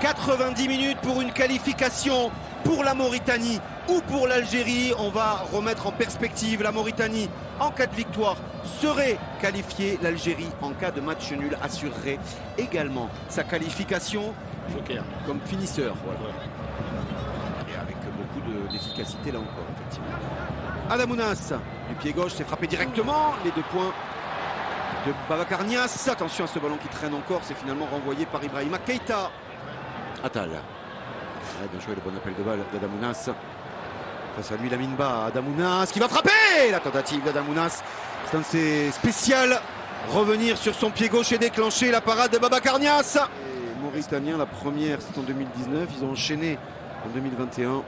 90 minutes pour une qualification pour la Mauritanie ou pour l'Algérie. On va remettre en perspective. La Mauritanie, en cas de victoire, serait qualifiée. L'Algérie, en cas de match nul, assurerait également sa qualification. Joker. Comme finisseur. Voilà. Et avec beaucoup d'efficacité là encore, effectivement. Adamounas, du pied gauche, s'est frappé directement. Les 2 points de Babacar Niasse. Attention à ce ballon qui traîne encore. C'est finalement renvoyé par Ibrahima Keita. Attal. Ouais, bien joué, le bon appel de balle d'Adamounas. Face à lui, Lamine Ba. Adamounas qui va frapper. La tentative d'Adamounas. C'est un de ses spéciales. Revenir sur son pied gauche et déclencher la parade de Babacar Niasse. Les Mauritaniens, la première, c'est en 2019. Ils ont enchaîné en 2021.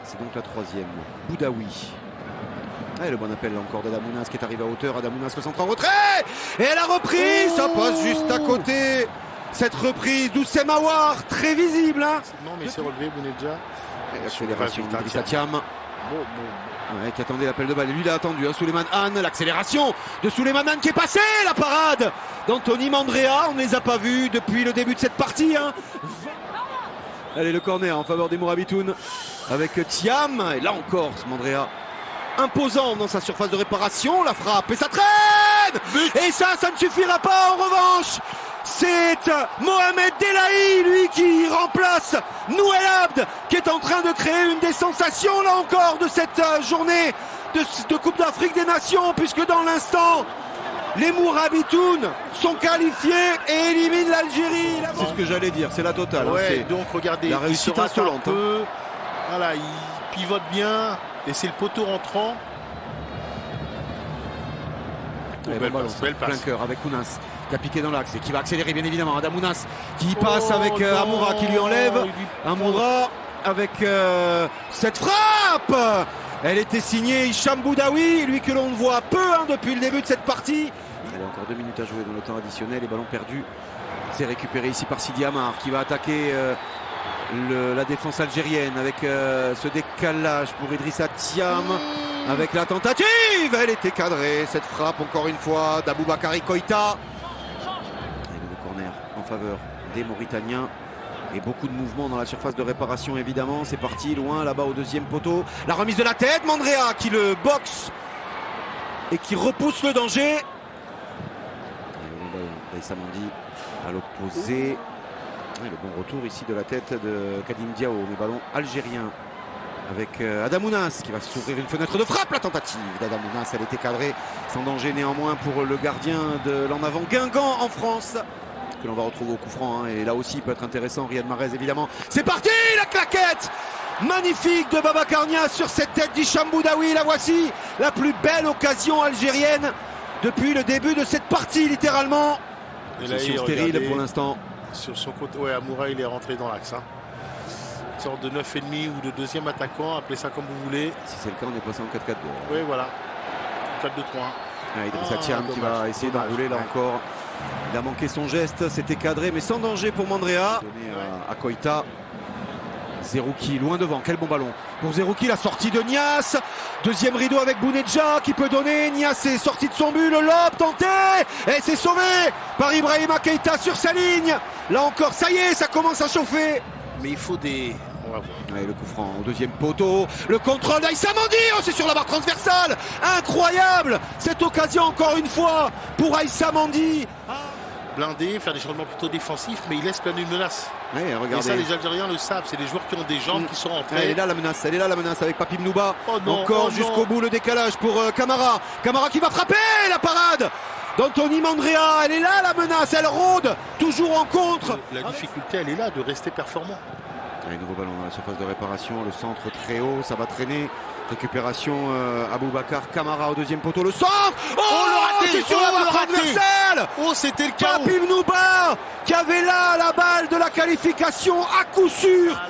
C'est donc la 3e. Boudaoui. Et le bon appel là encore d'Adamounas qui est arrivé à hauteur. Adamounas le centre en retrait. Et la reprise, ça passe juste à côté. Cette reprise d'Oussem Aouar, très visible. Hein. Non, mais il s'est relevé, Bounedjah. L'accélération d'Idrissa Thiam. Ouais, qui attendait l'appel de balle. Et lui, il a attendu. Hein, Souleymane Anne, l'accélération de Souleymane Anne qui est passé. La parade d'Anthony Mandrea. On ne les a pas vus depuis le début de cette partie. Hein. Allez, le corner en faveur des Mourabitoun avec Thiam. Et là encore, Mandrea imposant dans sa surface de réparation. La frappe et ça traîne. Et ça ne suffira pas en revanche. C'est Mohamed Delahi, lui, qui remplace Nouel Abd, qui est en train de créer une des sensations, là encore, de cette journée de Coupe d'Afrique des Nations, puisque dans l'instant, les Mourabitoun sont qualifiés et éliminent l'Algérie. C'est ce que j'allais dire, c'est la totale. Ouais, hein, donc regardez, la réussite insolente. Voilà, il pivote bien, et c'est le poteau rentrant. Belle passe, plein cœur avec Ounas qui a piqué dans l'axe et qui va accélérer bien évidemment. Adamounas qui passe avec Amoura qui lui enlève. Amoura avec cette frappe. Elle était signée Hicham Boudaoui, lui que l'on voit peu depuis le début de cette partie. Il y a encore 2 minutes à jouer dans le temps additionnel et ballon perdu. C'est récupéré ici par Sidi Amar qui va attaquer la défense algérienne avec ce décalage pour Idrissa Thiam. Avec la tentative, elle était cadrée, cette frappe encore une fois d'Aboubakari Koïta. Et le corner en faveur des Mauritaniens. Et beaucoup de mouvements dans la surface de réparation évidemment. C'est parti loin là-bas au 2e poteau. La remise de la tête, Mandrea qui le boxe et qui repousse le danger. Aïssa Mandi à l'opposé. Et le bon retour ici de la tête de Kadim Diao, le ballon algérien. Avec Adamounas qui va s'ouvrir une fenêtre de frappe. La tentative d'Adamounas, elle était cadrée sans danger néanmoins pour le gardien de l'en avant Guingamp en France, que l'on va retrouver au coup franc. Hein, et là aussi il peut être intéressant. Riyad Mahrez évidemment. C'est parti, la claquette magnifique de Babacar Niasse sur cette tête d'Hicham Boudaoui. La voici, la plus belle occasion algérienne depuis le début de cette partie littéralement. C'est stérile pour l'instant. Sur son côté, ouais, Amoura il est rentré dans l'axe. Hein. Sorte de 9,5 ou de 2e attaquant, appelez ça comme vous voulez. Si c'est le cas, on est passé en 4-4-2. Oui, voilà. 4-2-3. Idrissa Thiam qui va essayer d'enrouler là encore. Il a manqué son geste, c'était cadré, mais sans danger pour Mandrea. Donné à Koïta. Zerouki, loin devant, quel bon ballon. Pour Zerouki, la sortie de Niasse. 2e rideau avec Bounedjah qui peut donner. Niasse est sorti de son but, le lob tenté. Et c'est sauvé par Ibrahima Keita sur sa ligne. Là encore, ça y est, ça commence à chauffer. Mais il faut des... Ouais, le coup franc au 2e poteau, le contrôle d'Aïssa Mandi, oh, c'est sur la barre transversale, incroyable cette occasion encore une fois pour Aïssa Mandi. Blindé, faire des changements plutôt défensifs, mais il laisse planer une menace. Ouais, regardez. Et ça, les Algériens le savent, c'est des joueurs qui ont des jambes qui sont rentrés. Elle est là la menace avec Papi Mnouba. Oh non, encore jusqu'au bout le décalage pour Camara. Camara qui va frapper, la parade d'Anthony Mandrea. Elle est là la menace, elle rôde toujours en contre. La difficulté, elle est là, de rester performant. Un nouveau ballon dans la surface de réparation, le centre très haut, ça va traîner. Récupération Aboubacar Camara au 2e poteau, le centre. Oh, le raté, c'est sur la barre transversale. Oh, c'était le chaos. Papi Mnouba qui avait là la balle de la qualification à coup sûr.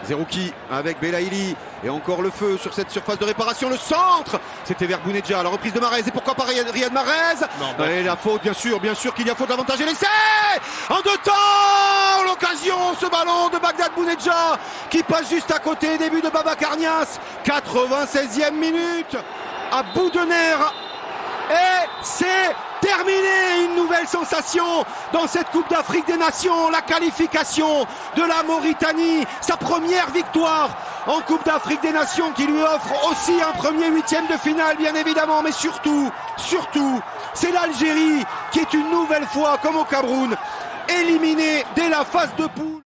Zerouki avec Belaïli et encore le feu sur cette surface de réparation, le centre, c'était vers Bounedjah, la reprise de Mahrez et pourquoi pas Riyad Mahrez. Et la faute, bien sûr qu'il y a faute, l'avantage et l'essai en 2 temps, l'occasion, ce ballon de Bagdad Bounedjah qui passe juste à côté, début de Babacar Niasse, 96e minute, à bout de nerfs et c'est terminé. Une nouvelle sensation dans cette Coupe d'Afrique des Nations, la qualification de la Mauritanie, sa première victoire en Coupe d'Afrique des Nations qui lui offre aussi un premier huitième de finale bien évidemment, mais surtout, c'est l'Algérie qui est une nouvelle fois, comme au Cameroun, éliminée dès la phase de poule.